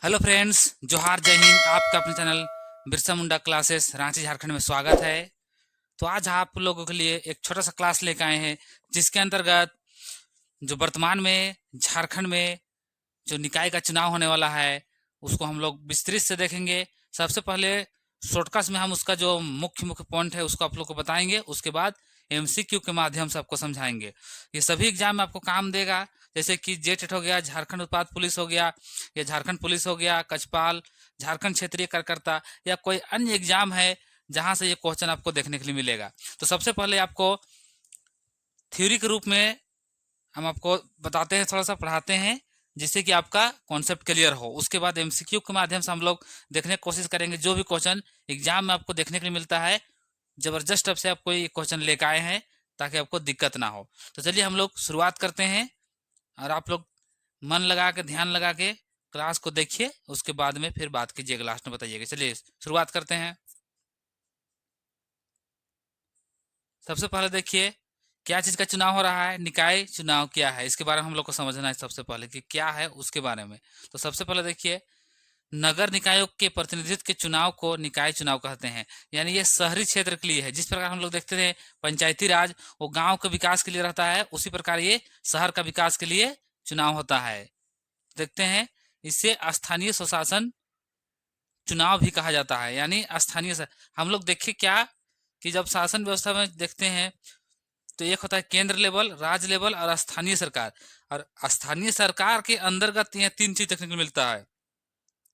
Hello friends, जोहार, जय हिंद। आपका अपने चैनल बिरसा मुंडा क्लासेस रांची झारखंड में स्वागत है। तो आज आप लोगों के लिए एक छोटा सा क्लास लेकर आए हैं, जिसके अंतर्गत जो वर्तमान में झारखंड में जो निकाय का चुनाव होने वाला है उसको हम लोग विस्तृत से देखेंगे। सबसे पहले शॉर्टकट में हम उसका जो मुख्य मुख्य पॉइंट है उसको आप लोग को बताएंगे। उसके बाद एमसीक्यू के माध्यम से आपको समझाएंगे। ये सभी एग्जाम में आपको काम देगा, जैसे कि जेटेट हो गया, झारखंड उत्पाद पुलिस हो गया, या झारखंड पुलिस हो गया, कचपाल, झारखंड क्षेत्रीय कार्यकर्ता, या कोई अन्य एग्जाम है जहां से ये क्वेश्चन आपको देखने के लिए मिलेगा। तो सबसे पहले आपको थ्योरी के रूप में हम आपको बताते हैं, थोड़ा सा पढ़ाते हैं, जिससे कि आपका कॉन्सेप्ट क्लियर हो। उसके बाद एमसीक्यू के माध्यम से हम लोग देखने की कोशिश करेंगे। जो भी क्वेश्चन एग्जाम में आपको देखने के लिए मिलता है, जबरदस्त अब से आपको ये क्वेश्चन लेकर आए हैं ताकि आपको दिक्कत ना हो। तो चलिए हम लोग शुरुआत करते हैं, और आप लोग मन लगा के, ध्यान लगा के क्लास को देखिए। उसके बाद में फिर बात कीजिएगा, लास्ट में बताइएगा। चलिए शुरुआत करते हैं। सबसे पहले देखिए क्या चीज का चुनाव हो रहा है, निकाय चुनाव क्या है, इसके बारे में हम लोग को समझना है सबसे पहले कि क्या है उसके बारे में। तो सबसे पहले देखिए, नगर निकायों के प्रतिनिधित्व के चुनाव को निकाय चुनाव कहते हैं। यानी ये शहरी क्षेत्र के लिए है। जिस प्रकार हम लोग देखते थे पंचायती राज वो गांव के विकास के लिए रहता है, उसी प्रकार ये शहर का विकास के लिए चुनाव होता है। देखते हैं, इसे स्थानीय स्वशासन चुनाव भी कहा जाता है। यानी हम लोग देखिए क्या कि जब शासन व्यवस्था में देखते हैं तो एक होता है केंद्र लेवल, राज्य लेवल और स्थानीय सरकार। और स्थानीय सरकार के अंतर्गत यह तीन चीज देखने को मिलता है।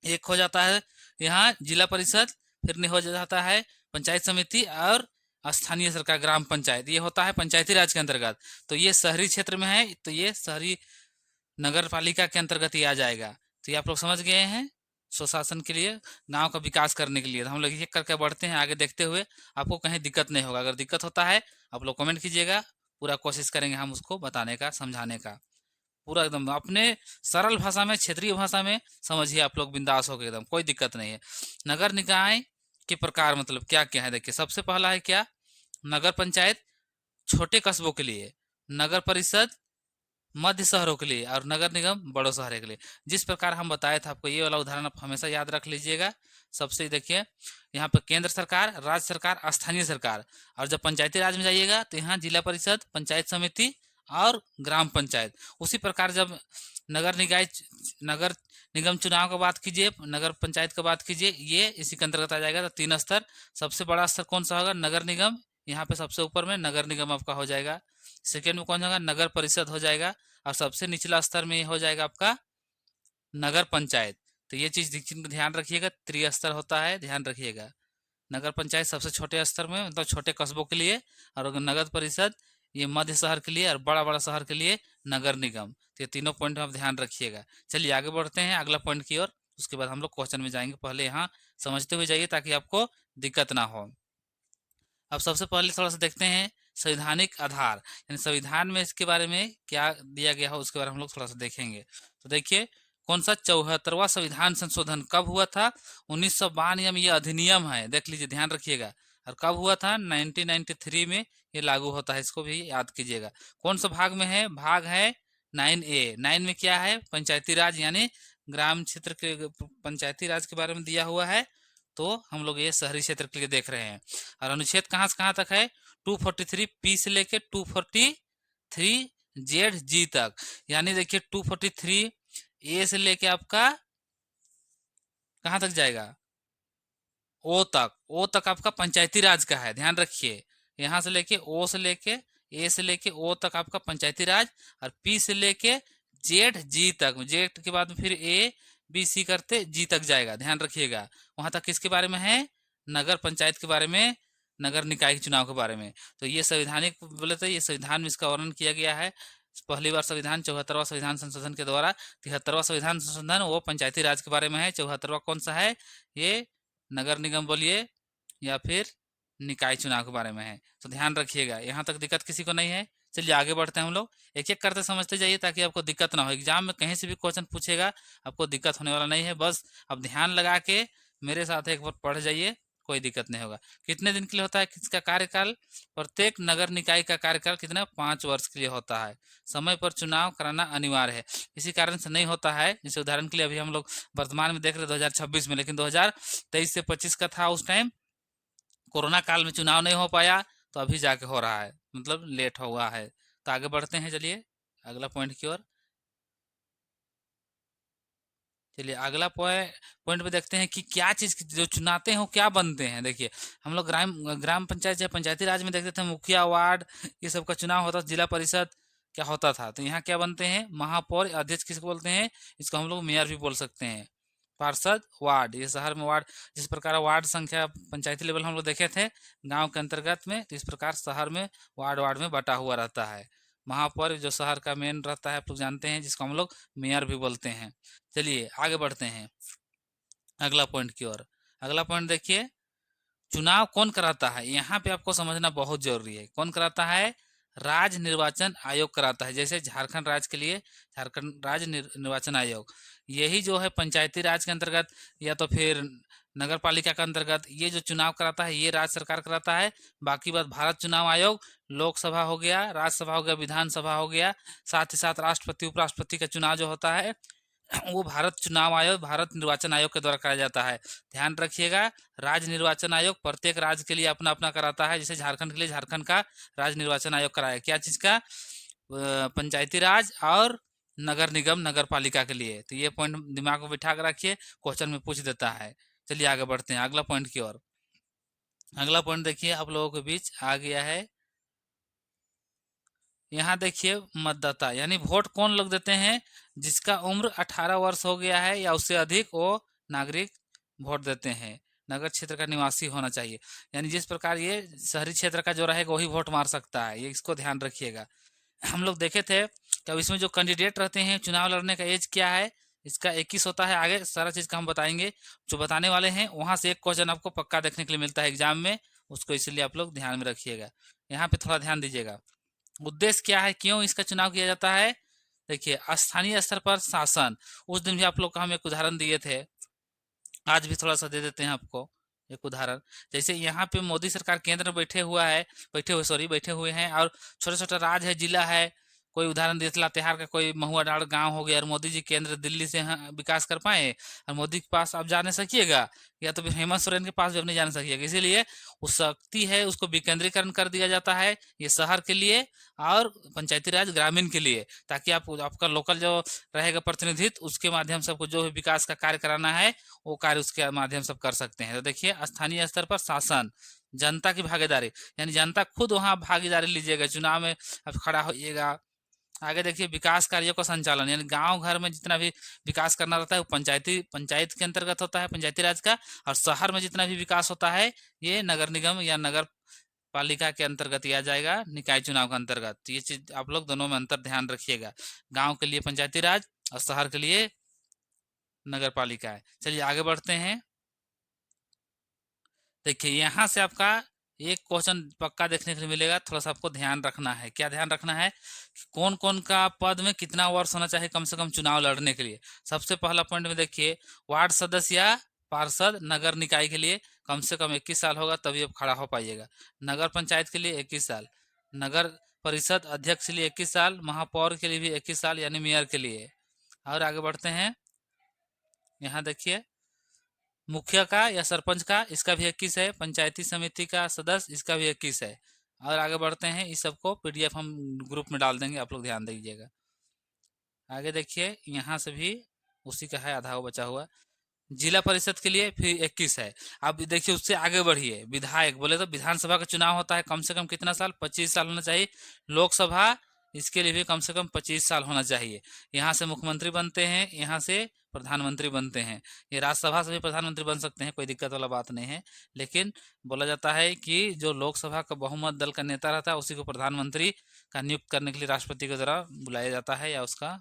एक हो जाता है यहाँ जिला परिषद, फिर नहीं हो जाता है पंचायत समिति, और स्थानीय सरकार ग्राम पंचायत, ये होता है पंचायती राज के अंतर्गत। तो ये शहरी क्षेत्र में है, तो ये शहरी नगर पालिका के अंतर्गत ही आ जाएगा। तो ये आप लोग समझ गए हैं, स्वशासन के लिए, गांव का विकास करने के लिए। तो हम लोग एक करके बढ़ते हैं आगे, देखते हुए आपको कहीं दिक्कत नहीं होगा। अगर दिक्कत होता है आप लोग कमेंट कीजिएगा, पूरा कोशिश करेंगे हम उसको बताने का, समझाने का। पूरा एकदम अपने सरल भाषा में, क्षेत्रीय भाषा में समझिए आप लोग, बिंदास हो गए एकदम, कोई दिक्कत नहीं है। नगर निकाय के प्रकार मतलब क्या क्या है, देखिए सबसे पहला है क्या, नगर पंचायत छोटे कस्बों के लिए, नगर परिषद मध्य शहरों के लिए, और नगर निगम बड़ों शहरों के लिए। जिस प्रकार हम बताए थे आपको, ये वाला उदाहरण आप हमेशा याद रख लीजिएगा। सबसे देखिए यहाँ पर केंद्र सरकार, राज्य सरकार, स्थानीय सरकार। और जब पंचायती राज में जाइएगा तो यहाँ जिला परिषद, पंचायत समिति और ग्राम पंचायत। उसी प्रकार जब नगर निगम चुनाव का बात कीजिए, नगर पंचायत का बात कीजिए, ये इसी के अंतर्गत आ जाएगा। तो तीन स्तर, सबसे बड़ा स्तर कौन सा होगा, नगर निगम। यहाँ पे सबसे ऊपर में नगर निगम आपका हो जाएगा। सेकेंड में कौन होगा, नगर परिषद हो जाएगा। और सबसे निचला स्तर में हो जाएगा आपका नगर पंचायत। तो ये चीज ध्यान रखिएगा, त्रिस्तर होता है, ध्यान रखिएगा। नगर पंचायत सबसे छोटे स्तर में, मतलब छोटे कस्बों के लिए, और नगर परिषद ये मध्य शहर के लिए, और बड़ा बड़ा शहर के लिए नगर निगम। तो ये तीनों पॉइंट आप ध्यान रखिएगा। चलिए आगे बढ़ते हैं अगला पॉइंट की ओर। उसके बाद हम लोग क्वेश्चन में जाएंगे। पहले यहाँ समझते हुए जाइए ताकि आपको दिक्कत ना हो। अब सबसे पहले थोड़ा सा देखते हैं संवैधानिक आधार, यानी संविधान में इसके बारे में क्या दिया गया हो उसके बारे में हम लोग थोड़ा सा देखेंगे। तो देखिए, कौन सा 74वां संविधान संशोधन कब हुआ था, 1992 में ये अधिनियम है, देख लीजिए, ध्यान रखिएगा। और कब हुआ था, 1993 में ये लागू होता है, इसको भी याद कीजिएगा। कौन सा भाग में है, भाग है 9A। 9 में क्या है, पंचायती राज, यानी ग्राम क्षेत्र के पंचायती राज के बारे में दिया हुआ है। तो हम लोग ये शहरी क्षेत्र के लिए देख रहे हैं। और अनुच्छेद कहाँ से कहाँ तक है, 243 से लेके 243 तक। यानी देखिए 243 से लेके आपका कहाँ तक जाएगा, ओ तक आपका पंचायती राज का है, ध्यान रखिए। यहाँ से लेके ओ से लेके, ए से लेके ओ तक आपका पंचायती राज। और पी से लेके जेड जेड के बाद में फिर ए बी सी करते जी तक जाएगा, ध्यान रखिएगा। वहां तक किसके बारे में है, नगर पंचायत के बारे में, नगर निकाय के चुनाव के बारे में। तो ये संवैधानिक बोले तो ये संविधान में इसका वर्णन किया गया है। पहली बार संविधान 74वां संविधान संशोधन के द्वारा। 73वां संविधान संशोधन वो पंचायती राज के बारे में है। 74वां कौन सा है, ये नगर निगम बोलिए या फिर निकाय चुनाव के बारे में है। तो ध्यान रखिएगा, यहाँ तक दिक्कत किसी को नहीं है। चलिए आगे बढ़ते हैं हम लोग, एक एक करते समझते जाइए ताकि आपको दिक्कत ना हो। एग्जाम में कहीं से भी क्वेश्चन पूछेगा, आपको दिक्कत होने वाला नहीं है। बस अब ध्यान लगा के मेरे साथ एक बार पढ़ जाइए, कोई दिक्कत नहीं होगा। कितने दिन के लिए होता है किसका कार्यकाल? प्रत्येक नगर निकाय का कार्यकाल कितना? 5 वर्ष के लिए होता है। समय पर चुनाव कराना अनिवार्य है। इसी कारण से नहीं होता है, जैसे उदाहरण के लिए अभी हम लोग वर्तमान में देख रहे 2026 में, लेकिन 2023 से 25 का था, उस टाइम कोरोना काल में चुनाव नहीं हो पाया, तो अभी जाके हो रहा है, मतलब लेट हुआ है। तो आगे बढ़ते हैं, चलिए अगला पॉइंट की ओर। चलिए अगला पॉइंट पे देखते हैं कि क्या चीज जो चुनाते हैं वो क्या बनते हैं। देखिए हम लोग ग्राम ग्राम पंचायत या पंचायती राज में देखते थे मुखिया, वार्ड, ये सब का चुनाव होता था, जिला परिषद क्या होता था। तो यहाँ क्या बनते हैं? महापौर, अध्यक्ष किसको बोलते हैं? इसको हम लोग मेयर भी बोल सकते हैं। पार्षद, वार्ड, ये शहर में वार्ड, जिस प्रकार वार्ड संख्या पंचायती लेवल हम लोग देखे थे गांव के अंतर्गत में, तो इस प्रकार शहर में वार्ड वार्ड में बटा हुआ रहता है। महापौर जो शहर का मेन रहता है, आप लोग जानते हैं, जिसको हम लोग मेयर भी बोलते हैं। चलिए आगे बढ़ते हैं अगला पॉइंट की ओर। अगला पॉइंट देखिए, चुनाव कौन कराता है? यहाँ पे आपको समझना बहुत जरूरी है। कौन कराता है? राज्य निर्वाचन आयोग कराता है। जैसे झारखंड राज्य के लिए झारखंड राज्य निर्वाचन आयोग, यही जो है पंचायती राज के अंतर्गत या तो फिर नगर पालिका के अंतर्गत ये जो चुनाव कराता है, ये राज्य सरकार कराता है। बाकी बात भारत चुनाव आयोग, लोकसभा हो गया, राज्यसभा हो गया, विधानसभा हो गया, साथ ही साथ राष्ट्रपति उपराष्ट्रपति का चुनाव जो होता है वो भारत चुनाव आयोग, भारत निर्वाचन आयोग के द्वारा कराया जाता है। ध्यान रखिएगा, राज्य निर्वाचन आयोग प्रत्येक राज्य के लिए अपना अपना कराता है। जैसे झारखंड के लिए झारखंड का राज्य निर्वाचन आयोग कराया, क्या चीज का? पंचायती राज और नगर निगम नगर पालिका के लिए। तो ये पॉइंट दिमाग में बिठा कर रखिए, क्वेश्चन में पूछ देता है। चलिए आगे बढ़ते हैं अगला पॉइंट की ओर। अगला पॉइंट देखिए आप लोगों के बीच आ गया है। यहाँ देखिए मतदाता, यानी वोट कौन लोग देते हैं? जिसका उम्र 18 वर्ष हो गया है या उससे अधिक, वो नागरिक वोट देते हैं। नगर क्षेत्र का निवासी होना चाहिए। यानी जिस प्रकार ये शहरी क्षेत्र का जो रहेगा वही वोट मार सकता है, ये इसको ध्यान रखिएगा। हम लोग देखे थे कि अब इसमें जो कैंडिडेट रहते हैं चुनाव लड़ने का एज क्या है? इसका 21 होता है। आगे सारा चीज का हम बताएंगे, जो बताने वाले हैं वहां से एक क्वेश्चन आपको पक्का देखने के लिए मिलता है एग्जाम में, उसको इसलिए आप लोग ध्यान में रखिएगा। यहाँ पे थोड़ा ध्यान दीजिएगा। उद्देश्य क्या है, क्यों इसका चुनाव किया जाता है? देखिए स्थानीय स्तर पर शासन, उस दिन भी आप लोग को हम एक उदाहरण दिए थे, आज भी थोड़ा सा दे देते हैं आपको एक उदाहरण। जैसे यहाँ पे मोदी सरकार केंद्र में बैठे हुए हैं, और छोटा छोटा राज्य है, जिला है। कोई उदाहरण दिए थे लातेहार का, कोई महुआ डाड़ गांव हो गया, और मोदी जी केंद्र दिल्ली से विकास कर पाए, और मोदी के पास आप जा नहीं सकिएगा, या तो फिर हेमंत सोरेन के पास भी आप नहीं जान सकिएगा। इसीलिए उस शक्ति है उसको विकेंद्रीकरण कर दिया जाता है, ये शहर के लिए और पंचायती राज ग्रामीण के लिए, ताकि आप आपका लोकल जो रहेगा प्रतिनिधित्व, उसके माध्यम से आपको जो भी विकास का कार्य कराना है वो कार्य उसके माध्यम से कर सकते हैं। तो देखिए स्थानीय स्तर पर शासन, जनता की भागीदारी, यानी जनता खुद वहां भागीदारी लीजिएगा, चुनाव में अब खड़ा होइएगा। आगे देखिए विकास कार्यों का संचालन, यानी गांव घर में जितना भी विकास करना रहता है वो पंचायत के अंतर्गत होता है, पंचायती राज का। और शहर में जितना भी विकास होता है ये नगर निगम या नगर पालिका के अंतर्गत किया जाएगा, निकाय चुनाव के अंतर्गत। तो ये चीज आप लोग दोनों में अंतर ध्यान रखिएगा, गांव के लिए पंचायती राज और शहर के लिए नगर पालिका है। चलिए आगे बढ़ते हैं। देखिए यहाँ से आपका एक क्वेश्चन पक्का देखने के लिए मिलेगा, थोड़ा सा आपको ध्यान रखना है। क्या ध्यान रखना है? कौन कौन का पद में कितना वर्ष होना चाहिए कम से कम चुनाव लड़ने के लिए। सबसे पहला पॉइंट में देखिए, वार्ड सदस्य या पार्षद नगर निकाय के लिए कम से कम 21 साल होगा, तभी आप खड़ा हो पाइएगा। नगर पंचायत के लिए 21 साल, नगर परिषद अध्यक्ष के लिए 21 साल, महापौर के लिए भी 21 साल, यानी मेयर के लिए। और आगे बढ़ते हैं, यहाँ देखिए मुखिया का या सरपंच का, इसका भी 21 है। पंचायती समिति का सदस्य, इसका भी 21 है। और आगे बढ़ते हैं, इस सबको पीडीएफ हम ग्रुप में डाल देंगे, आप लोग ध्यान दीजिएगा। आगे देखिए यहाँ से भी उसी का है, आधा वो बचा हुआ। जिला परिषद के लिए फिर 21 है। अब देखिए उससे आगे बढ़िए, विधायक बोले तो विधानसभा का चुनाव होता है, कम से कम कितना साल? 25 साल होना चाहिए। लोकसभा, इसके लिए भी कम से कम 25 साल होना चाहिए। यहाँ से मुख्यमंत्री बनते हैं, यहाँ से प्रधानमंत्री बनते हैं। ये राज्यसभा से भी प्रधानमंत्री बन सकते हैं, कोई दिक्कत वाला बात नहीं है। लेकिन बोला जाता है कि जो लोकसभा का बहुमत दल का नेता रहता है उसी को प्रधानमंत्री का नियुक्त करने के लिए राष्ट्रपति के द्वारा बुलाया जाता है या उसका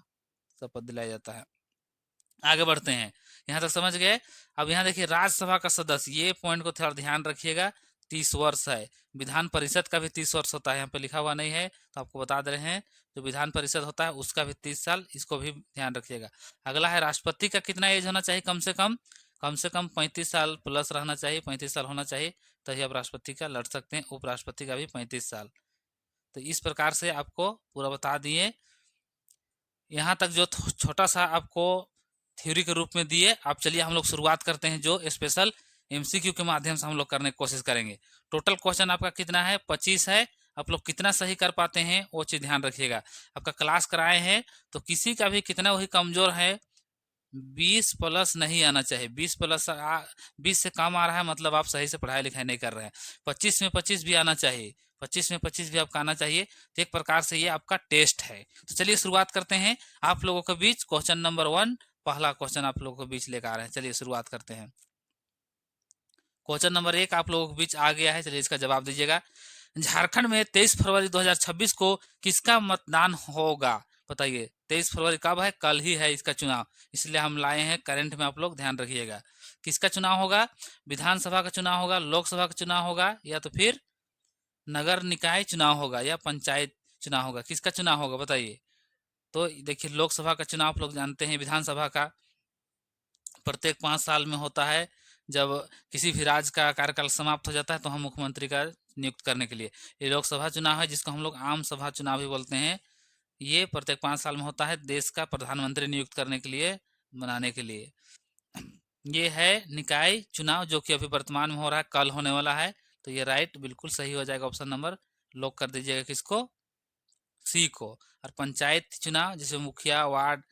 शपथ दिलाया जाता है। आगे बढ़ते हैं, यहाँ तक समझ गए। अब यहाँ देखिए राज्यसभा का सदस्य, ये पॉइंट को थोड़ा ध्यान रखिएगा, 30 वर्ष है। विधान परिषद का भी 30 वर्ष होता है, यहाँ पे लिखा हुआ नहीं है तो आपको बता दे रहे हैं। जो विधान परिषद होता है उसका भी 30 साल, इसको भी ध्यान रखिएगा। अगला है राष्ट्रपति का कितना एज होना चाहिए कम से कम? कम से कम 35 साल प्लस रहना चाहिए, 35 साल होना चाहिए, तभी आप राष्ट्रपति का लड़ सकते हैं। उपराष्ट्रपति का भी 35 साल। तो इस प्रकार से आपको पूरा बता दिए। यहाँ तक जो छोटा सा आपको थ्योरी के रूप में दिए। अब चलिए हम लोग शुरुआत करते हैं जो स्पेशल एमसीक्यू के माध्यम से हम लोग करने की कोशिश करेंगे। टोटल क्वेश्चन आपका कितना है? 25 है। आप लोग कितना सही कर पाते हैं वो चीज ध्यान रखिएगा। आपका क्लास कराए हैं तो किसी का भी कितना वही कमजोर है, 20 प्लस नहीं आना चाहिए। 20 से कम आ रहा है मतलब आप सही से पढ़ाई लिखाई नहीं कर रहे हैं। 25 में 25 भी आना चाहिए, 25 में 25 भी आपका आना चाहिए। तो एक प्रकार से ये आपका टेस्ट है। तो चलिए शुरुआत करते हैं। आप लोगों के बीच क्वेश्चन नंबर 1, पहला क्वेश्चन आप लोगों के बीच लेकर आ रहे हैं। चलिए शुरुआत करते हैं। क्वेश्चन नंबर 1 आप लोगों के बीच आ गया है। चलिए इसका जवाब दीजिएगा। झारखंड में 23 फरवरी 2026 को किसका मतदान होगा? बताइए। 23 फरवरी कब है? कल ही है इसका चुनाव, इसलिए हम लाए हैं करंट में। आप लोग ध्यान रखिएगा। किसका चुनाव होगा? विधानसभा का चुनाव होगा, लोकसभा का चुनाव होगा, या तो फिर नगर निकाय चुनाव होगा, या पंचायत चुनाव होगा। किसका चुनाव होगा बताइए। तो देखिए, लोकसभा का चुनाव आप लोग जानते हैं। विधानसभा का प्रत्येक 5 साल में होता है। जब किसी भी राज्य का कार्यकाल समाप्त हो जाता है तो हम मुख्यमंत्री का नियुक्त करने के लिए। ये लोकसभा चुनाव है जिसको हम लोग आम सभा चुनाव भी बोलते हैं। ये प्रत्येक 5 साल में होता है, देश का प्रधानमंत्री नियुक्त करने के लिए, बनाने के लिए। ये है निकाय चुनाव जो कि अभी वर्तमान में हो रहा है, कल होने वाला है। तो ये राइट बिल्कुल सही हो जाएगा। ऑप्शन नंबर लॉक कर दीजिएगा। किसको? सी को। और पंचायत चुनाव जिसमें मुखिया, वार्ड,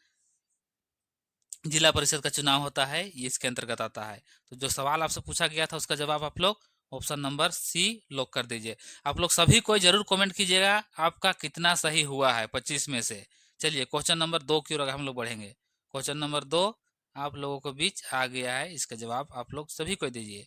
जिला परिषद का चुनाव होता है, ये इसके अंतर्गत आता है। तो जो सवाल आपसे पूछा गया था उसका जवाब आप लोग ऑप्शन नंबर सी लॉक कर दीजिए। आप लोग सभी कोई जरूर कमेंट कीजिएगा आपका कितना सही हुआ है 25 में से। चलिए क्वेश्चन नंबर 2 की ओर हम लोग बढ़ेंगे। क्वेश्चन नंबर 2 आप लोगों के बीच आ गया है। इसका जवाब आप लोग सभी को दीजिए।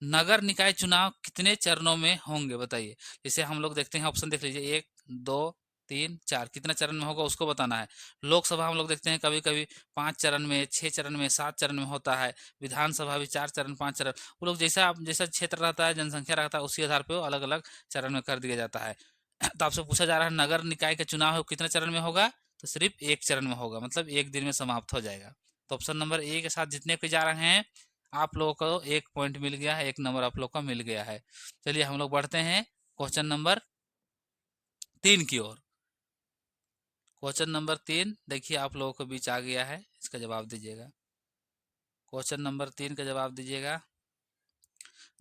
नगर निकाय चुनाव कितने चरणों में होंगे बताइए। जैसे हम लोग देखते हैं, ऑप्शन देख लीजिए, 1 2 3 4, कितना चरण में होगा उसको बताना है। लोकसभा हम लोग देखते हैं कभी कभी 5 चरण में, 6 चरण में, 7 चरण में होता है। विधानसभा भी 4 चरण, 5 चरण। वो लोग जैसा जैसा क्षेत्र रहता है, जनसंख्या रहता है, उसी आधार पर वो अलग अलग चरण में कर दिया जाता है। तो आपसे पूछा जा रहा है नगर निकाय का चुनाव है वो कितने चरण में होगा? तो सिर्फ 1 चरण में होगा, मतलब 1 दिन में समाप्त हो जाएगा। तो ऑप्शन नंबर ए के साथ जितने कोई जा रहे हैं आप लोगों को 1 पॉइंट मिल गया है, 1 नंबर आप लोग का मिल गया है। चलिए हम लोग बढ़ते हैं क्वेश्चन नंबर 3 की ओर। क्वेश्चन नंबर 3 देखिए आप लोगों के बीच आ गया है। इसका जवाब दीजिएगा। क्वेश्चन नंबर 3 का जवाब दीजिएगा।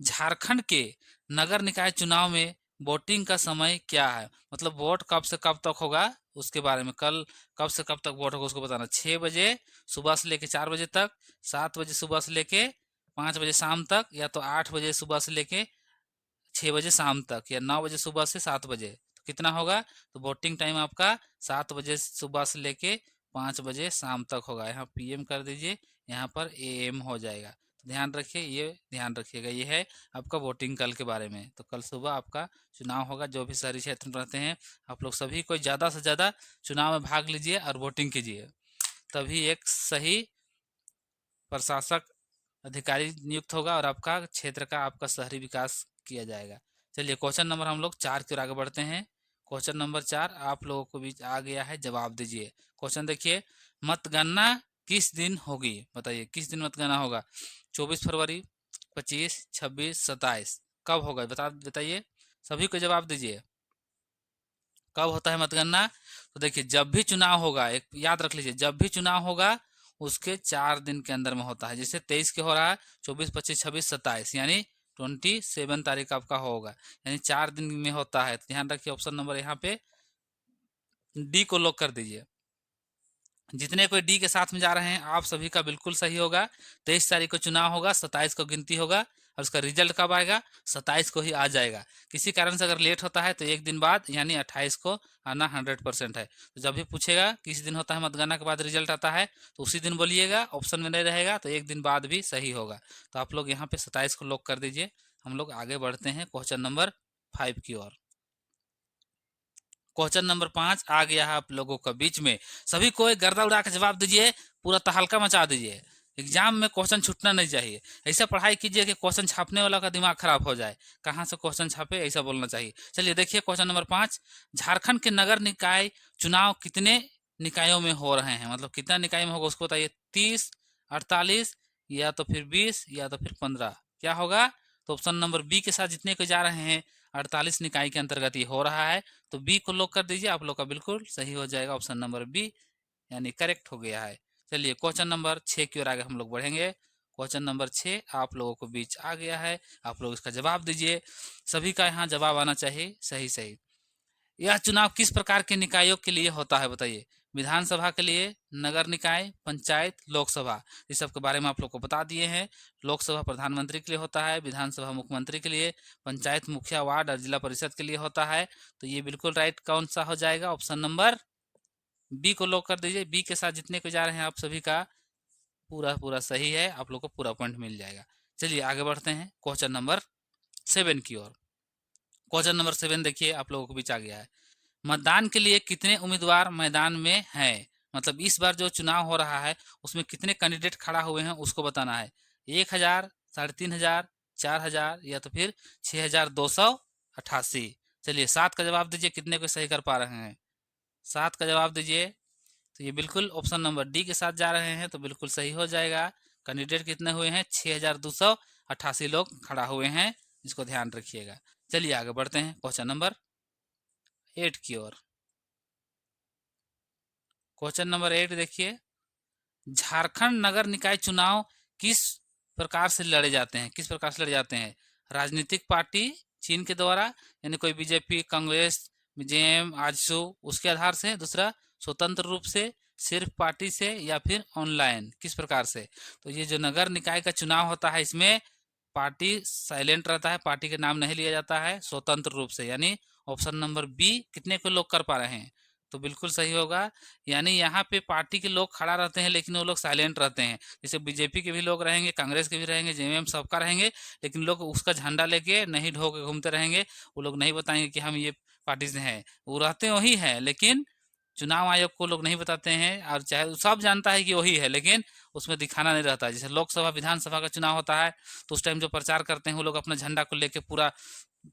झारखंड के नगर निकाय चुनाव में वोटिंग का समय क्या है? मतलब वोट कब से कब तक होगा उसके बारे में। कल कब से कब तक वोट होगा उसको बताना। 6 बजे सुबह से लेके 4 बजे तक, 7 बजे सुबह से लेके 5 बजे शाम तक, या तो 8 बजे सुबह से लेके 6 बजे शाम तक, या 9 बजे सुबह से 7 बजे। तो कितना होगा? तो वोटिंग टाइम आपका 7 बजे सुबह से लेके 5 बजे शाम तक होगा। यहाँ पीएम कर दीजिए, यहाँ पर एएम हो जाएगा। तो ध्यान रखिए, ये ध्यान रखिएगा। ये है आपका वोटिंग कल के बारे में। तो कल सुबह आपका चुनाव होगा। जो भी शहरी क्षेत्र में रहते हैं आप लोग सभी को ज़्यादा से ज़्यादा चुनाव में भाग लीजिए और वोटिंग कीजिए, तभी एक सही प्रशासक अधिकारी नियुक्त होगा और आपका क्षेत्र का, आपका शहरी विकास किया जाएगा। चलिए क्वेश्चन नंबर हम लोग 4 की ओर आगे बढ़ते हैं। क्वेश्चन नंबर 4 आप लोगों को बीच आ गया है। जवाब दीजिए। क्वेश्चन देखिए, मतगणना किस दिन होगी? बताइए किस दिन मतगणना होगा? 24 फरवरी, 25, 26, 27, कब होगा बताइए। सभी को जवाब दीजिए। कब होता है मतगणना? तो देखिए, जब भी चुनाव होगा, एक याद रख लीजिए, जब भी चुनाव होगा उसके 4 दिन के अंदर में होता है। जैसे 23 के हो रहा है, 24, 25, 26, 27, यानी 27 तारीख आपका होगा, यानी 4 दिन में होता है। तो ध्यान रखिए, ऑप्शन नंबर यहाँ पे डी को लॉक कर दीजिए। जितने कोई डी के साथ में जा रहे हैं आप सभी का बिल्कुल सही होगा। 23 तारीख को चुनाव होगा, 27 को गिनती होगा, और उसका रिजल्ट कब आएगा? 27 को ही आ जाएगा। किसी कारण से अगर लेट होता है तो 1 दिन बाद, यानी 28 को आना 100% है। तो जब भी पूछेगा किस दिन होता है मतगणना के बाद रिजल्ट आता है, तो उसी दिन बोलिएगा। ऑप्शन में नहीं रहेगा तो 1 दिन बाद भी सही होगा। तो आप लोग यहाँ पे 27 को लॉक कर दीजिए। हम लोग आगे बढ़ते हैं क्वेश्चन नंबर 5 की ओर। क्वेश्चन नंबर 5 आ गया है आप लोगों का बीच में। सभी को एक गर्दा उड़ा के जवाब दीजिए, पूरा तहलका मचा दीजिए। एग्जाम में क्वेश्चन छूटना नहीं चाहिए। ऐसा पढ़ाई कीजिए कि क्वेश्चन छापने वाला का दिमाग खराब हो जाए, कहाँ से क्वेश्चन छापे ऐसा बोलना चाहिए। चलिए देखिए क्वेश्चन नंबर 5, झारखंड के नगर निकाय चुनाव कितने निकायों में हो रहे हैं? मतलब कितना निकाय में होगा उसको बताइए। 30, 48 या तो फिर 20 या तो फिर 15। क्या होगा? तो ऑप्शन नंबर बी के साथ जितने को जा रहे हैं 48 निकाय के अंतर्गत ये हो रहा है, तो बी को लॉक कर दीजिए, आप लोग का बिल्कुल सही हो जाएगा। ऑप्शन नंबर बी यानी करेक्ट हो गया है। चलिए क्वेश्चन नंबर 6 की ओर आगे हम लोग बढ़ेंगे। क्वेश्चन नंबर 6 आप लोगों को बीच आ गया है, आप लोग इसका जवाब दीजिए। सभी का यहाँ जवाब आना चाहिए सही सही। यह चुनाव किस प्रकार के निकायों के लिए होता है बताइए? विधानसभा के लिए, नगर निकाय, पंचायत, लोकसभा। इस सब के बारे में आप लोग को बता दिए हैं। लोकसभा प्रधानमंत्री के लिए होता है, विधानसभा मुख्यमंत्री के लिए, पंचायत मुखिया, वार्ड और जिला परिषद के लिए होता है। तो ये बिल्कुल राइट कौन सा हो जाएगा? ऑप्शन नंबर बी को लॉक कर दीजिए। बी के साथ जितने को जा रहे हैं आप सभी का पूरा पूरा सही है, आप लोग को पूरा पॉइंट मिल जाएगा। चलिए आगे बढ़ते हैं क्वेश्चन नंबर 7 की ओर। क्वेश्चन नंबर 7 देखिए आप लोगों को बीच आ गया है। मतदान के लिए कितने उम्मीदवार मैदान में हैं? मतलब इस बार जो चुनाव हो रहा है उसमें कितने कैंडिडेट खड़ा हुए हैं उसको बताना है। 1000, 3500, 4000 या तो फिर 6288। चलिए 7 का जवाब दीजिए, कितने को सही कर पा रहे हैं? 7 का जवाब दीजिए। तो ये बिल्कुल ऑप्शन नंबर डी के साथ जा रहे हैं, तो बिल्कुल सही हो जाएगा। कैंडिडेट कितने हुए हैं? 6288 लोग खड़ा हुए हैं, इसको ध्यान रखिएगा। चलिए आगे बढ़ते हैं क्वेश्चन नंबर 8 की ओर। क्वेश्चन नंबर 8 देखिए, झारखंड नगर निकाय चुनाव किस प्रकार से लड़े जाते हैं? किस प्रकार से लड़े जाते हैं? राजनीतिक पार्टी चीन के द्वारा, यानी कोई बीजेपी, कांग्रेस, जेएम, आजसू, उसके आधार से। दूसरा, स्वतंत्र रूप से, सिर्फ पार्टी से, या फिर ऑनलाइन, किस प्रकार से? तो ये जो नगर निकाय का चुनाव होता है इसमें पार्टी साइलेंट रहता है, पार्टी के नाम नहीं लिया जाता है, स्वतंत्र रूप से। यानी ऑप्शन नंबर बी कितने को लोग कर पा रहे हैं? तो बिल्कुल सही होगा। यानी यहाँ पे पार्टी के लोग खड़ा रहते हैं लेकिन वो लोग साइलेंट रहते हैं। जैसे बीजेपी के भी लोग रहेंगे, कांग्रेस के भी रहेंगे, जेएमएम सबका रहेंगे, लेकिन लोग उसका झंडा लेके नहीं ढो के घूमते रहेंगे। वो लोग नहीं बताएंगे कि हम ये पार्टी से हैं। वो रहते वही है, लेकिन चुनाव आयोग को लोग नहीं बताते हैं, और चाहे सब जानता है कि वही है, लेकिन उसमें दिखाना नहीं रहता। जैसे लोकसभा, विधानसभा का चुनाव होता है तो उस टाइम जो प्रचार करते हैं वो लोग अपना झंडा को लेके पूरा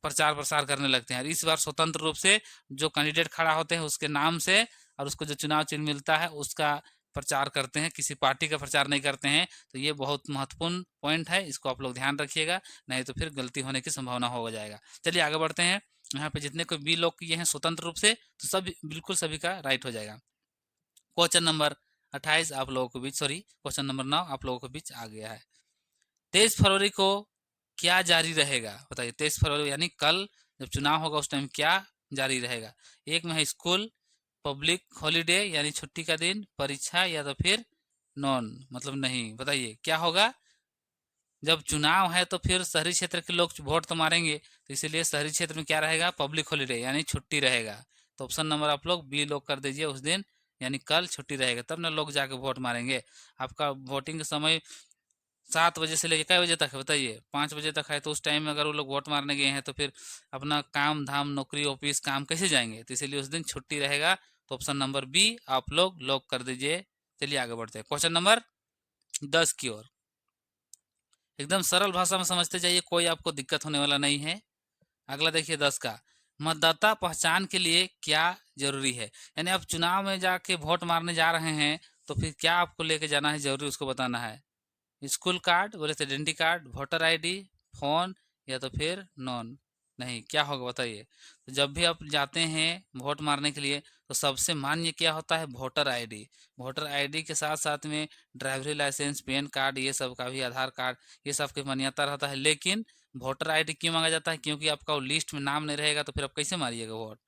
प्रचार प्रसार करने लगते हैं। इस बार स्वतंत्र रूप से जो कैंडिडेट खड़ा होते हैं उसके नाम से और उसको जो चुनाव चिन्ह मिलता है उसका प्रचार करते हैं, किसी पार्टी का प्रचार नहीं करते हैं। तो ये बहुत महत्वपूर्ण पॉइंट है, इसको आप लोग ध्यान रखिएगा, नहीं तो फिर गलती होने की संभावना हो जाएगा। चलिए आगे बढ़ते हैं। यहाँ पे जितने कोई बी लोग किए हैं स्वतंत्र रूप से, तो सब बिल्कुल सभी का राइट हो जाएगा। क्वेश्चन नंबर 28 आप लोगों के बीच, सॉरी क्वेश्चन नंबर 9 आप लोगों के बीच आ गया है। 23 फरवरी को क्या जारी रहेगा बताइए? 23 फरवरी यानी कल जब चुनाव होगा उस टाइम क्या जारी रहेगा? एक में है स्कूल, पब्लिक हॉलीडे यानी छुट्टी का दिन, परीक्षा, या तो फिर नॉन मतलब नहीं। बताइए क्या होगा? जब चुनाव है तो फिर शहरी क्षेत्र के लोग वोट तो मारेंगे, तो इसीलिए शहरी क्षेत्र में क्या रहेगा? पब्लिक हॉलीडे यानी छुट्टी रहेगा। तो ऑप्शन नंबर आप लोग बी लोग कर दीजिए, उस दिन यानी कल छुट्टी रहेगा, तब ना लोग जाके वोट मारेंगे। आपका वोटिंग का समय 7 बजे से लेकर कै बजे तक है बताइए? 5 बजे तक है, तो उस टाइम में अगर वो लोग वोट मारने गए हैं तो फिर अपना काम धाम, नौकरी ऑफिस काम कैसे जाएंगे? तो इसीलिए उस दिन छुट्टी रहेगा। तो ऑप्शन नंबर बी आप लोग लॉक कर दीजिए। चलिए आगे बढ़ते हैं क्वेश्चन नंबर 10 की ओर। एकदम सरल भाषा में समझते जाइए, कोई आपको दिक्कत होने वाला नहीं है। अगला देखिए 10 का, मतदाता पहचान के लिए क्या जरूरी है? यानी आप चुनाव में जाके वोट मारने जा रहे हैं तो फिर क्या आपको लेके जाना है जरूरी, उसको बताना है। स्कूल कार्ड बोले तो identity card, voter ID, phone, या तो फिर नॉन नहीं। क्या होगा बताइए? तो जब भी आप जाते हैं वोट मारने के लिए तो सबसे मान्य क्या होता है? Voter ID. वोटर आईडी के साथ साथ में ड्राइवरी लाइसेंस, पैन कार्ड, ये सब का भी, आधार कार्ड, ये सब की मान्यता रहता है। लेकिन वोटर आईडी क्यों मांगा जाता है? क्योंकि आपका वो लिस्ट में नाम नहीं रहेगा तो फिर आप कैसे मारिएगा वोट?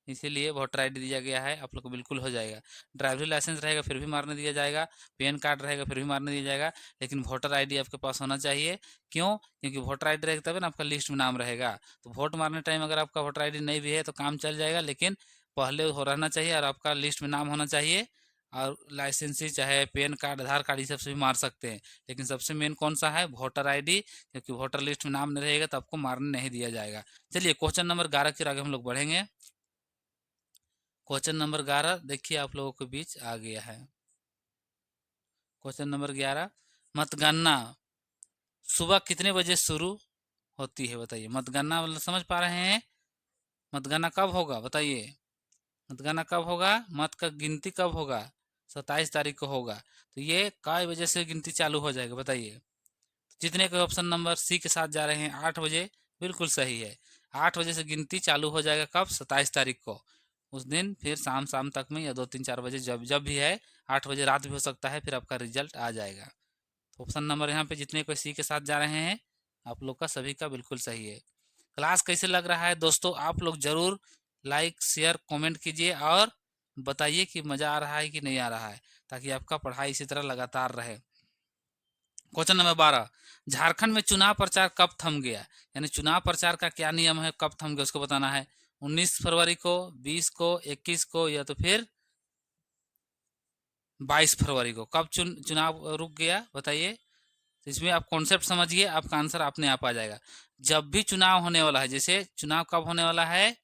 इसीलिए वोटर आईडी दिया गया है, आप लोग को बिल्कुल हो जाएगा। ड्राइवरी लाइसेंस रहेगा फिर भी मारने दिया जाएगा, पैन कार्ड रहेगा फिर भी मारने दिया जाएगा, लेकिन वोटर आईडी आपके पास होना चाहिए। क्यों? क्योंकि वोटर आईडी रहेगा तभी ना आपका लिस्ट में नाम रहेगा। तो वोट मारने टाइम अगर आपका वोटर आईडी नहीं भी है तो काम चल जाएगा, लेकिन पहले हो रहना चाहिए और आपका लिस्ट में नाम होना चाहिए। और लाइसेंस ही चाहे पैन कार्ड, आधार कार्ड, ये सब से भी मार सकते हैं, लेकिन सबसे मेन कौन सा है? Voter ID. क्योंकि वोटर लिस्ट में नाम नहीं रहेगा तो आपको मारने नहीं दिया जाएगा। चलिए क्वेश्चन नंबर 11 के आगे हम लोग बढ़ेंगे। क्वेश्चन नंबर 11 देखिए आप लोगों के बीच आ गया है। क्वेश्चन नंबर 11, मतगणना सुबह कितने बजे शुरू होती है बताइए? मतगणना मतलब समझ पा रहे हैं? मतगणना कब होगा बताइए? मतगणना कब होगा? मत का गिनती कब होगा? 27 तारीख को होगा। तो ये काय बजे से गिनती चालू हो जाएगा बताइए। जितने के ऑप्शन नंबर सी के साथ जा रहे हैं 8 बजे, बिल्कुल सही है। 8 बजे से गिनती चालू हो जाएगा, कब? 27 तारीख को। उस दिन फिर शाम शाम तक में या 2 3 4 बजे, जब जब भी है, 8 बजे रात भी हो सकता है, फिर आपका रिजल्ट आ जाएगा। तो ऑप्शन नंबर यहाँ पे जितने कोई सी के साथ जा रहे हैं आप लोग का सभी का बिल्कुल सही है। क्लास कैसे लग रहा है दोस्तों, आप लोग जरूर लाइक शेयर कमेंट कीजिए और बताइए कि मज़ा आ रहा है कि नहीं आ रहा है, ताकि आपका पढ़ाई इसी तरह लगातार रहे। क्वेश्चन नंबर 12, झारखंड में चुनाव प्रचार कब थम गया? यानी चुनाव प्रचार का क्या नियम है, कब थम गया उसको बताना है। 19 फरवरी को, 20 को, 21 को, या तो फिर 22 फरवरी को। कब चुनाव रुक गया बताइए। तो इसमें आप कॉन्सेप्ट समझिए, आपका आंसर अपने आप आ जाएगा। जब भी चुनाव होने वाला है, जैसे चुनाव कब होने वाला है?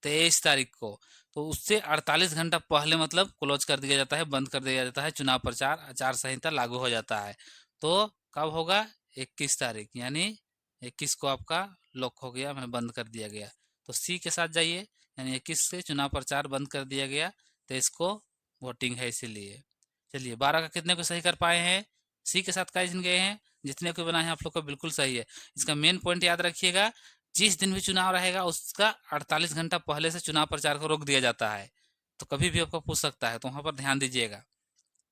23 तारीख को, तो उससे 48 घंटा पहले मतलब क्लोज कर दिया जाता है, बंद कर दिया जाता है, चुनाव प्रचार आचार संहिता लागू हो जाता है। तो कब होगा? 21 तारीख, यानी 21 को आपका लॉक हो गया, मैंने बंद कर दिया गया। तो सी के साथ जाइए, यानी 21 से चुनाव प्रचार बंद कर दिया गया, तो इसको वोटिंग है इसीलिए। चलिए 12 का कितने को सही कर पाए हैं? सी के साथ कई दिन गए हैं, जितने को बनाए हैं आप लोग का बिल्कुल सही है। इसका मेन पॉइंट याद रखिएगा, जिस दिन भी चुनाव रहेगा उसका 48 घंटा पहले से चुनाव प्रचार को रोक दिया जाता है। तो कभी भी आपको पूछ सकता है, तो वहां पर ध्यान दीजिएगा।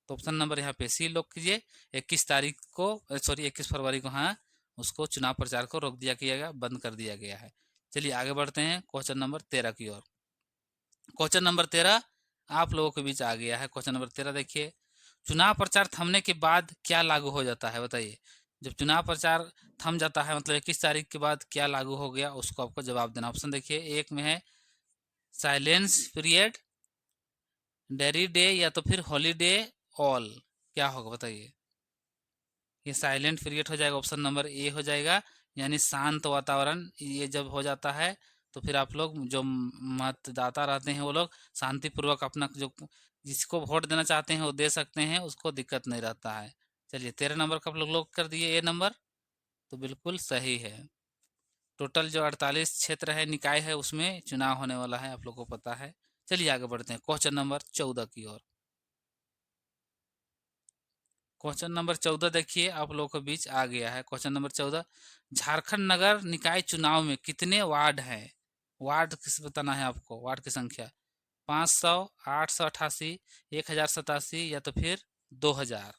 तो ऑप्शन नंबर यहाँ पे सी लॉक कीजिए। 21 तारीख को, सॉरी 21 फरवरी को, हाँ, उसको चुनाव प्रचार को रोक दिया गया, बंद कर दिया गया है। चलिए आगे बढ़ते हैं क्वेश्चन नंबर 13 की ओर। क्वेश्चन नंबर 13 आप लोगों के बीच आ गया है। क्वेश्चन नंबर 13 देखिए, चुनाव प्रचार थमने के बाद क्या लागू हो जाता है बताइए। जब चुनाव प्रचार थम जाता है मतलब 21 तारीख के बाद क्या लागू हो गया, उसको आपको जवाब देना। ऑप्शन देखिए, एक में है साइलेंस पीरियड, डेरी डे, या तो फिर हॉलीडे ऑल। क्या होगा बताइए। ये साइलेंट पीरियड हो जाएगा, ऑप्शन नंबर ए हो जाएगा, यानी शांत वातावरण। ये जब हो जाता है तो फिर आप लोग जो मतदाता रहते हैं वो लोग शांतिपूर्वक अपना जो जिसको वोट देना चाहते हैं वो दे सकते हैं, उसको दिक्कत नहीं रहता है। चलिए 13 नंबर का आप लोग लॉक कर दिए, ए नंबर, तो बिल्कुल सही है। टोटल जो 48 क्षेत्र है, निकाय है, उसमें चुनाव होने वाला है, आप लोग को पता है। चलिए आगे बढ़ते हैं क्वेश्चन नंबर 14 की ओर। क्वेश्चन नंबर 14 देखिए आप लोगों के बीच आ गया है। क्वेश्चन नंबर 14, झारखंड नगर निकाय चुनाव में कितने वार्ड हैं? वार्ड किस बताना है आपको, वार्ड की संख्या। 500, 888, 1087, या तो फिर 2000।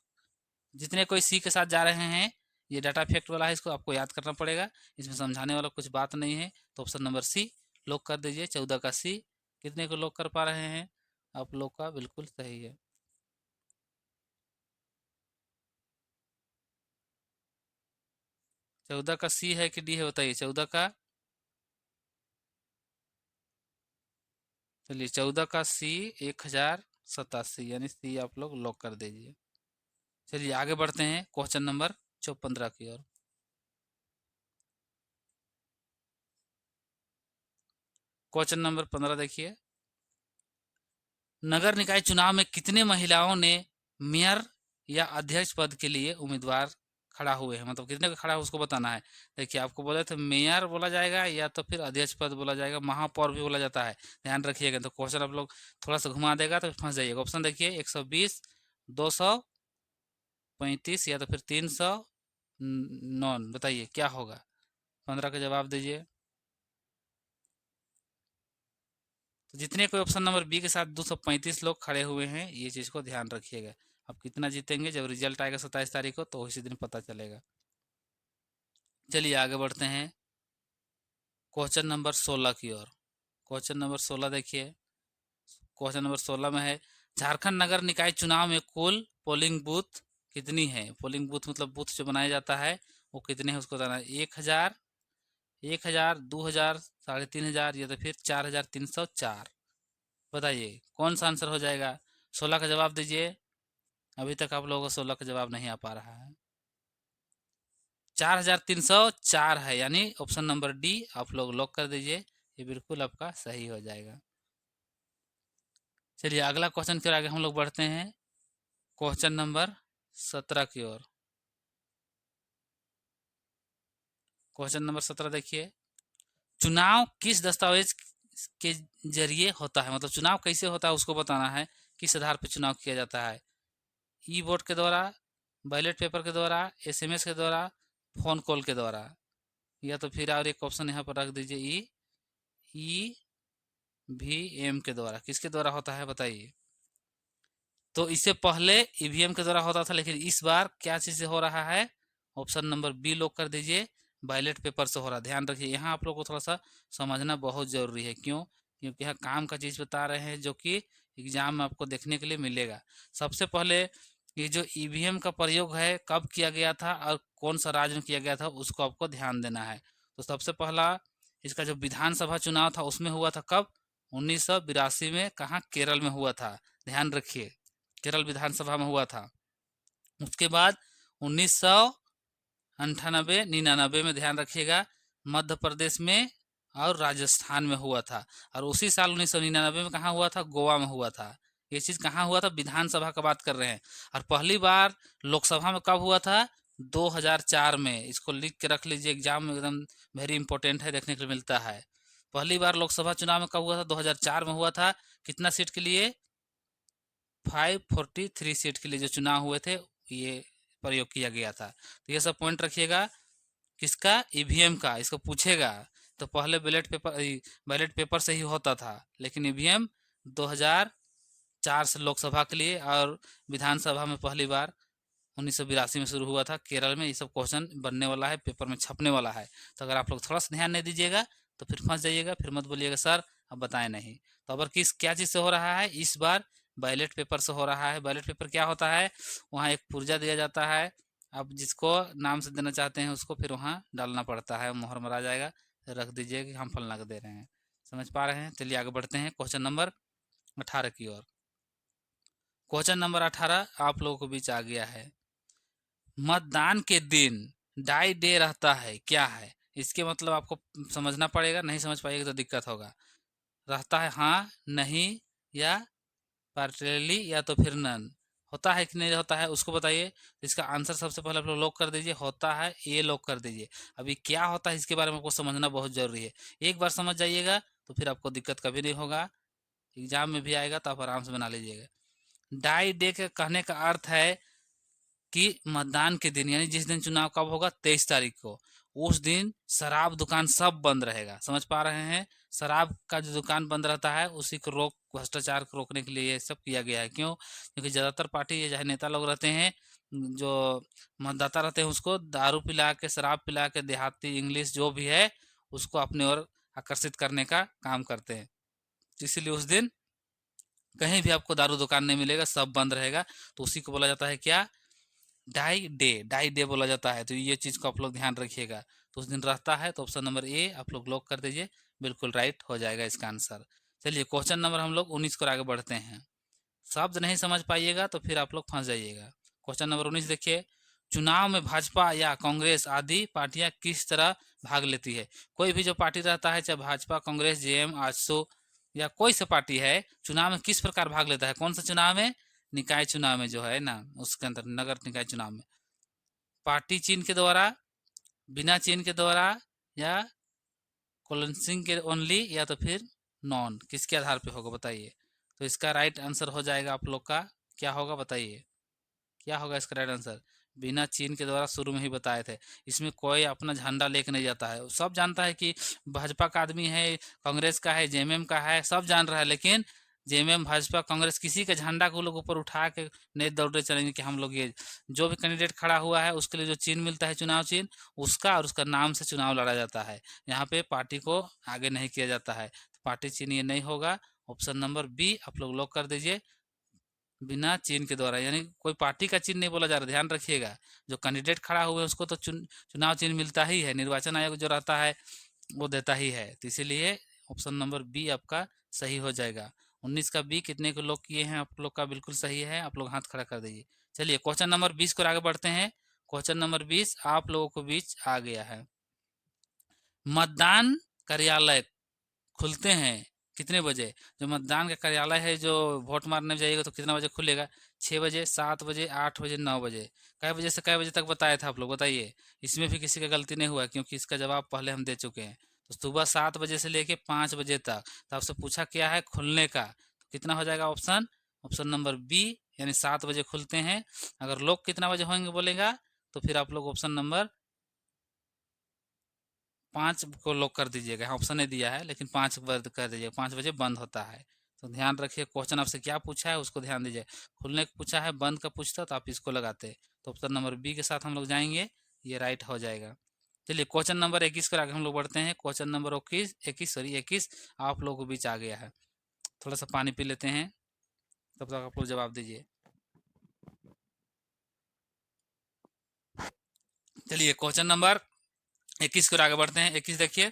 जितने कोई सी के साथ जा रहे हैं, ये डाटा फैक्ट वाला है, इसको आपको याद करना पड़ेगा, इसमें समझाने वाला कुछ बात नहीं है। तो ऑप्शन नंबर सी लॉक कर दीजिए, 14 का सी। कितने को लॉक कर पा रहे हैं? आप लोग का बिल्कुल सही है। 14 का सी है कि डी है बताइए, 14 का। चलिए 14 का सी 1087, यानी सी आप लोग लॉक कर दीजिए। चलिए आगे बढ़ते हैं क्वेश्चन नंबर 15 की ओर। क्वेश्चन नंबर 15 देखिए, नगर निकाय चुनाव में कितने महिलाओं ने मेयर या अध्यक्ष पद के लिए उम्मीदवार खड़ा हुए हैं, मतलब कितने का खड़ा है उसको बताना है। देखिए आपको बोले थे मेयर बोला जाएगा या तो फिर अध्यक्ष पद बोला जाएगा, महापौर भी बोला जाता है, ध्यान रखिएगा। तो क्वेश्चन आप लोग थोड़ा सा घुमा देगा तो फंस जाइएगा। ऑप्शन देखिए, 120, 235, या तो फिर 309, बताइए क्या होगा। 15 का जवाब दीजिए। तो जितने कोई ऑप्शन नंबर बी के साथ 235 लोग खड़े हुए हैं, ये चीज़ को ध्यान रखिएगा। अब कितना जीतेंगे जब रिजल्ट आएगा 27 तारीख को, तो उसी दिन पता चलेगा। चलिए आगे बढ़ते हैं क्वेश्चन नंबर 16 की ओर। क्वेश्चन नंबर 16 देखिए, क्वेश्चन नंबर 16 में है, झारखंड नगर निकाय चुनाव में कुल पोलिंग बूथ कितनी है? पोलिंग बूथ मतलब बूथ जो बनाया जाता है वो कितने हैं उसको बताना है। 1000, 1000, 2000, 3500, या तो फिर 4304। बताइए कौन सा आंसर हो जाएगा। 16 का जवाब दीजिए। अभी तक आप लोगों को 16 का जवाब नहीं आ पा रहा है। 4304 है, यानी ऑप्शन नंबर डी आप लोग लॉक कर दीजिए, ये बिल्कुल आपका सही हो जाएगा। चलिए अगला क्वेश्चन फिर आगे हम लोग बढ़ते हैं क्वेश्चन नंबर 17 की ओर। क्वेश्चन नंबर 17 देखिए, चुनाव किस दस्तावेज के जरिए होता है, मतलब चुनाव कैसे होता है उसको बताना है। किस आधार पर चुनाव किया जाता है? ई वोट के द्वारा, बैलेट पेपर के द्वारा, एसएमएस के द्वारा, फोन कॉल के द्वारा, या तो फिर और एक ऑप्शन यहाँ पर रख दीजिए ईवीएम के द्वारा। किसके द्वारा होता है बताइए? तो इससे पहले ईवीएम के द्वारा होता था, लेकिन इस बार क्या चीज से हो रहा है? ऑप्शन नंबर बी लॉक कर दीजिए, बैलेट पेपर से हो रहा है। ध्यान रखिए, यहाँ आप लोग को थोड़ा सा समझना बहुत जरूरी है। क्यों? क्योंकि यहाँ काम का चीज बता रहे हैं जो कि एग्जाम में आपको देखने के लिए मिलेगा। सबसे पहले ये जो ईवीएम का प्रयोग है कब किया गया था और कौन सा राज्य में किया गया था उसको आपको ध्यान देना है। तो सबसे पहला इसका जो विधानसभा चुनाव था उसमें हुआ था कब? 1982 में। कहाँ? केरल में हुआ था। ध्यान रखिए, केरल विधानसभा में हुआ था। उसके बाद 1998-99 में, ध्यान रखिएगा, मध्य प्रदेश में और राजस्थान में हुआ था। और उसी साल 1999 में कहाँ हुआ था? गोवा में हुआ था। ये चीज कहाँ हुआ था? विधानसभा का बात कर रहे हैं। और पहली बार लोकसभा में कब हुआ था? 2004 में। इसको लिख के रख लीजिए, एग्जाम में एकदम वेरी इंपॉर्टेंट है, देखने को मिलता है। पहली बार लोकसभा चुनाव में कब हुआ था? 2004 में हुआ था। कितना सीट के लिए? 543 सीट के लिए जो चुनाव हुए थे ये प्रयोग किया गया था। तो ये सब पॉइंट रखिएगा। किसका? ईवीएम का। इसको पूछेगा तो पहले बैलेट पेपर से ही होता था, लेकिन ईवीएम 2004 से लोकसभा के लिए और विधानसभा में पहली बार 1982 में शुरू हुआ था केरल में। ये सब क्वेश्चन बनने वाला है, पेपर में छपने वाला है। तो अगर आप लोग थोड़ा सा ध्यान नहीं दीजिएगा तो फिर फंस जाइएगा, फिर मत बोलिएगा सर अब बताए नहीं। तो अब क्या चीज़ से हो रहा है? इस बार बैलेट पेपर से हो रहा है। बैलेट पेपर क्या होता है? वहाँ एक पुर्जा दिया जाता है, आप जिसको नाम से देना चाहते हैं उसको फिर वहाँ डालना पड़ता है, मोहर मरा जाएगा, रख दीजिए कि हम फलना को दे रहे हैं। समझ पा रहे हैं? चलिए आगे बढ़ते हैं क्वेश्चन नंबर 18 की ओर। क्वेश्चन नंबर 18 आप लोगों के बीच आ गया है। मतदान के दिन डाई डे रहता है, क्या है? इसके मतलब आपको समझना पड़ेगा, नहीं समझ पाइएगा तो दिक्कत होगा। रहता है हाँ, नहीं, या पार्टियरली, या तो फिर नन। होता है कि नहीं होता है उसको बताइए। इसका आंसर सबसे पहले आप लोग लॉक कर दीजिए, होता है, ये लॉक कर दीजिए। अभी क्या होता है इसके बारे में आपको समझना बहुत जरूरी है। एक बार समझ जाइएगा तो फिर आपको दिक्कत कभी नहीं होगा, एग्जाम में भी आएगा तो आप आराम से बना लीजिएगा। डाई डे के कहने का अर्थ है कि मतदान के दिन, यानी जिस दिन चुनाव कब होगा? 23 तारीख को। उस दिन शराब दुकान सब बंद रहेगा। समझ पा रहे हैं? शराब का जो दुकान बंद रहता है उसी को भ्रष्टाचार को रोकने के लिए ये सब किया गया है। क्यों? क्योंकि ज्यादातर पार्टी ये चाहे नेता लोग रहते हैं, जो मतदाता रहते हैं उसको दारू पिला के, शराब पिला के, देहाती इंग्लिश जो भी है उसको अपने ओर आकर्षित करने का काम करते हैं। इसीलिए उस दिन कहीं भी आपको दारू दुकान नहीं मिलेगा, सब बंद रहेगा। तो उसी को बोला जाता है क्या? डाई डे बोला जाता है। तो ये चीज को आप लोग ध्यान रखिएगा। तो उस दिन रहता है, तो ऑप्शन नंबर ए आप लोग लॉक कर दीजिए, बिल्कुल राइट हो जाएगा इसका आंसर। चलिए क्वेश्चन नंबर हम लोग 19 को आगे बढ़ते हैं। शब्द नहीं समझ पाइएगा तो फिर आप लोग फंस जाइएगा। क्वेश्चन नंबर 19 देखिए, चुनाव में भाजपा या कांग्रेस आदि पार्टियां किस तरह भाग लेती है? कोई भी जो पार्टी रहता है, चाहे भाजपा, कांग्रेस, जेएम, आजसू या कोई सा पार्टी है, चुनाव में किस प्रकार भाग लेता है? कौन सा चुनाव में? निकाय चुनाव में जो है ना, उसके अंदर नगर निकाय चुनाव में। पार्टी चिन्ह के द्वारा, बिना चिन्ह के द्वारा, या कॉलेंसिंग के ओनली, या तो फिर नॉन। किसके आधार पे होगा बताइए? तो इसका राइट आंसर हो जाएगा आप लोग का, क्या होगा बताइए? क्या होगा इसका राइट आंसर? बिना चिन्ह के द्वारा, शुरू में ही बताए थे। इसमें कोई अपना झंडा लेके नहीं जाता है। सब जानता है कि भाजपा का आदमी है, कांग्रेस का है, जेएमएम का है, सब जान रहा है, लेकिन जेएमएम, भाजपा, कांग्रेस किसी का झंडा को लोग ऊपर उठा के नहीं दौड़े चलेंगे कि हम लोग ये। जो भी कैंडिडेट खड़ा हुआ है उसके लिए जो चिन्ह मिलता है, चुनाव चिन्ह, उसका और उसका नाम से चुनाव लड़ा जाता है। यहाँ पे पार्टी को आगे नहीं किया जाता है। तो पार्टी चिन्ह ये नहीं होगा। ऑप्शन नंबर बी आप लोग लॉक कर दीजिए, बिना चिन्ह के द्वारा, यानी कोई पार्टी का चिन्ह नहीं बोला जा रहा। ध्यान रखिएगा, जो कैंडिडेट खड़ा हुआ है उसको तो चुनाव चिन्ह मिलता ही है, निर्वाचन आयोग जो रहता है वो देता ही है। तो इसीलिए ऑप्शन नंबर बी आपका सही हो जाएगा। 19 का बी कितने को लोग किए हैं? आप लोग का बिल्कुल सही है, आप लोग हाथ खड़ा कर दीजिए। चलिए क्वेश्चन नंबर 20 को आगे बढ़ते हैं। क्वेश्चन नंबर 20 आप लोगों को बीच आ गया है। मतदान कार्यालय खुलते हैं कितने बजे? जो मतदान का कार्यालय है, जो वोट मारने जाइएगा तो कितना बजे खुलेगा? 6 बजे, 7 बजे, 8 बजे, 9 बजे। कै बजे से कै बजे तक बताया था आप लोग बताइए? इसमें भी किसी का गलती नहीं हुआ, क्योंकि इसका जवाब पहले हम दे चुके हैं। तो सुबह 7 बजे से लेके 5 बजे तक। तो आपसे पूछा क्या है खुलने का, तो कितना हो जाएगा ऑप्शन? ऑप्शन नंबर बी, यानी 7 बजे खुलते हैं। अगर लोग कितना बजे होंगे बोलेगा तो फिर आप लोग ऑप्शन नंबर 5 को लॉक कर दीजिएगा। ऑप्शन नहीं दिया है लेकिन 5 बंद कर दीजिएगा, 5 बजे बंद होता है। तो ध्यान रखिए, क्वेश्चन आपसे क्या पूछा है उसको ध्यान दीजिए। खुलने का पूछा है, बंद का पूछता तो आप इसको लगाते। तो ऑप्शन नंबर बी के साथ हम लोग जाएंगे, ये राइट हो जाएगा। चलिए क्वेश्चन नंबर 21 पर आगे हम लोग बढ़ते हैं। क्वेश्चन नंबर 21 आप लोगों के बीच आ गया है। थोड़ा सा पानी पी लेते हैं, तब तक आप लोग जवाब दीजिए। चलिए क्वेश्चन नंबर 21 पर आगे बढ़ते हैं। 21 देखिए,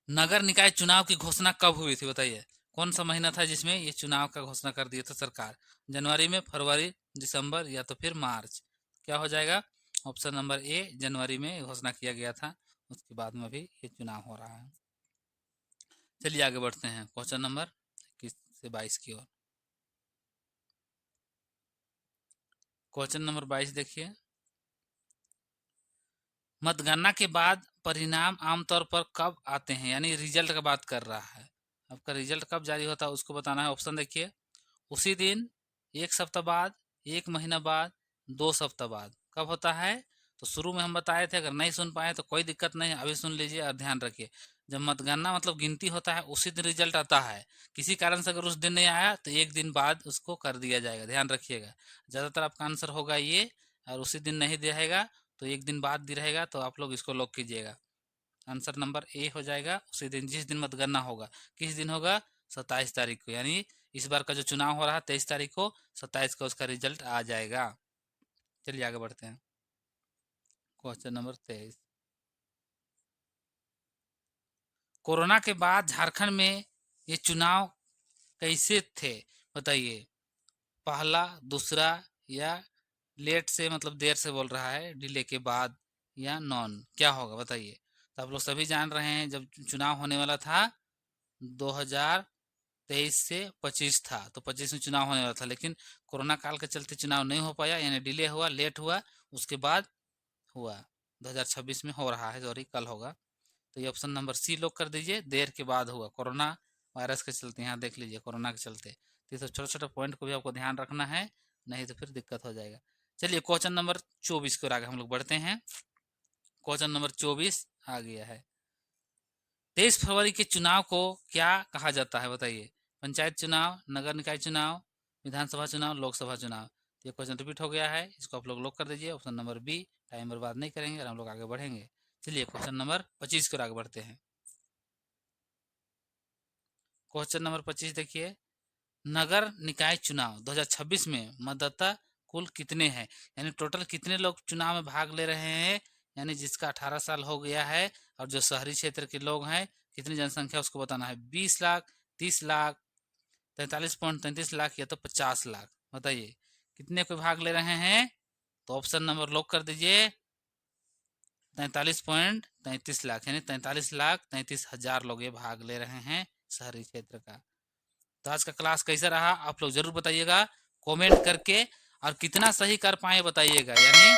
नगर निकाय चुनाव की घोषणा कब हुई थी बताइए। कौन सा महीना था जिसमें ये चुनाव का घोषणा कर दिया था सरकार? जनवरी में, फरवरी, दिसंबर या तो फिर मार्च? क्या हो जाएगा? ऑप्शन नंबर ए, जनवरी में घोषणा किया गया था, उसके बाद में भी ये चुनाव हो रहा है। चलिए आगे बढ़ते हैं क्वेश्चन नंबर 21 से 22 की ओर। क्वेश्चन नंबर 22 देखिए, मतगणना के बाद परिणाम आमतौर पर कब आते हैं, यानी रिजल्ट का बात कर रहा है। आपका रिजल्ट कब जारी होता है उसको बताना है। ऑप्शन देखिए, उसी दिन, एक सप्ताह बाद, एक महीना बाद, 2 सप्ताह बाद। कब होता है? तो शुरू में हम बताए थे, अगर नहीं सुन पाए तो कोई दिक्कत नहीं, अभी सुन लीजिए और ध्यान रखिए। जब मतगणना मतलब गिनती होता है उसी दिन रिजल्ट आता है। किसी कारण से अगर उस दिन नहीं आया तो एक दिन बाद उसको कर दिया जाएगा, ध्यान रखिएगा। ज़्यादातर आपका आंसर होगा ये, और उसी दिन नहीं दिया रहेगा तो एक दिन बाद दिया रहेगा, तो आप लोग इसको लॉक कीजिएगा। आंसर नंबर ए हो जाएगा, उसी दिन, जिस दिन मतगणना होगा। किस दिन होगा? 27 तारीख को, यानी इस बार का जो चुनाव हो रहा है 23 तारीख को, 27 को उसका रिजल्ट आ जाएगा। चलिए आगे बढ़ते हैं। क्वेश्चन नंबर 23, कोरोना के बाद झारखंड में ये चुनाव कैसे थे बताइए। पहला, दूसरा, या लेट से मतलब देर से बोल रहा है, डिले के बाद, या नॉन, क्या होगा बताइए। तो आप लोग सभी जान रहे हैं, जब चुनाव होने वाला था 2023 से 25 था, तो 25 में चुनाव होने वाला था, लेकिन कोरोना काल के चलते चुनाव नहीं हो पाया, यानी डिले हुआ, लेट हुआ, उसके बाद हुआ। 2026 में हो रहा है, सॉरी कल होगा। तो ये ऑप्शन नंबर सी लोग कर दीजिए, देर के बाद हुआ, कोरोना वायरस के चलते। यहाँ देख लीजिए, कोरोना के चलते। तो ये सब छोटे छोटे पॉइंट को भी आपको ध्यान रखना है, नहीं तो फिर दिक्कत हो जाएगा। चलिए क्वेश्चन नंबर 24 को आगे हम लोग बढ़ते हैं। क्वेश्चन नंबर 24 आ गया है। 23 फरवरी के चुनाव को क्या कहा जाता है बताइए। पंचायत चुनाव, नगर निकाय चुनाव, विधानसभा चुनाव, लोकसभा चुनाव। ये क्वेश्चन रिपीट हो गया है, इसको आप लोग लॉक कर दीजिए, ऑप्शन नंबर बी। टाइम बर्बाद नहीं करेंगे और हम लोग आगे बढ़ेंगे। चलिए क्वेश्चन नंबर 25 को आगे बढ़ते हैं। क्वेश्चन नंबर 25 देखिए, नगर निकाय चुनाव 2026 में मतदाता कुल कितने हैं, यानी टोटल कितने लोग चुनाव में भाग ले रहे हैं। यानी जिसका 18 साल हो गया है और जो शहरी क्षेत्र के लोग हैं, कितनी जनसंख्या उसको बताना है। 20 लाख, 30 लाख, 43.33 लाख, या तो 50 लाख। बताइए कितने को भाग ले रहे हैं। तो ऑप्शन नंबर लॉक कर दीजिए, 43.33 लाख, यानी 43,33,000 लोग ये भाग ले रहे हैं शहरी क्षेत्र का। तो आज का क्लास कैसा रहा आप लोग जरूर बताइएगा कमेंट करके, और कितना सही कर पाए बताइएगा। यानी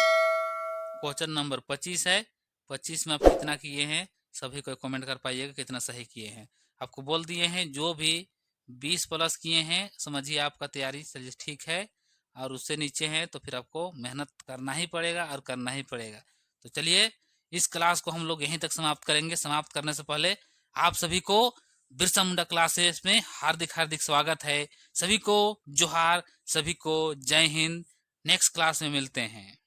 क्वेश्चन नंबर 25 है, 25 में आप कितना किए हैं सभी को कमेंट कर पाइएगा, कितना सही किए हैं। आपको बोल दिए हैं, जो भी 20 प्लस किए हैं समझिए आपका तैयारी चलिए ठीक है, और उससे नीचे हैं तो फिर आपको मेहनत करना ही पड़ेगा और करना ही पड़ेगा। तो चलिए इस क्लास को हम लोग यहीं तक समाप्त करेंगे। समाप्त करने से पहले आप सभी को बिरसा मुंडा क्लासेस में हार्दिक हार्दिक स्वागत है। सभी को जोहार, सभी को जय हिंद। नेक्स्ट क्लास में मिलते हैं।